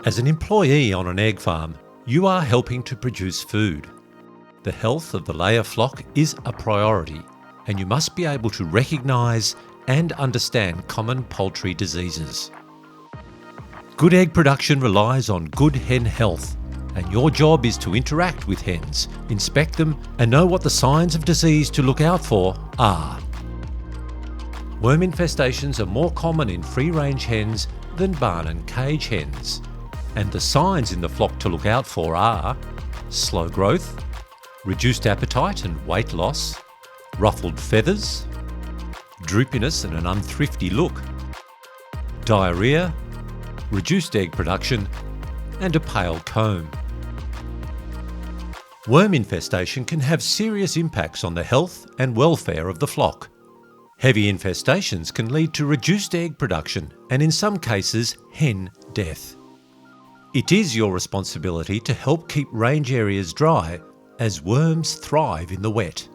As an employee on an egg farm, you are helping to produce food. The health of the layer flock is a priority, and you must be able to recognise and understand common poultry diseases. Good egg production relies on good hen health, and your job is to interact with hens, inspect them, and know what the signs of disease to look out for are. Worm infestations are more common in free-range hens than barn and cage hens, and the signs in the flock to look out for are slow growth, reduced appetite and weight loss, ruffled feathers, droopiness and an unthrifty look, diarrhea, reduced egg production, and a pale comb. Worm infestation can have serious impacts on the health and welfare of the flock. Heavy infestations can lead to reduced egg production and in some cases, hen death. It is your responsibility to help keep range areas dry as worms thrive in the wet.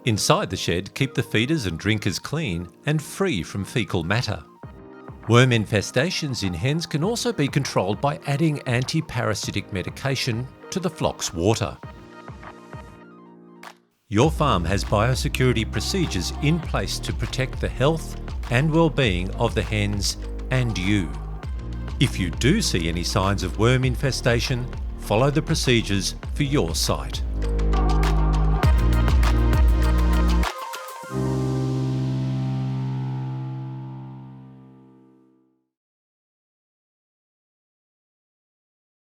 Inside the shed, keep the feeders and drinkers clean and free from fecal matter. Worm infestations in hens can also be controlled by adding anti-parasitic medication to the flock's water. Your farm has biosecurity procedures in place to protect the health and well-being of the hens and you. If you do see any signs of worm infestation, follow the procedures for your site.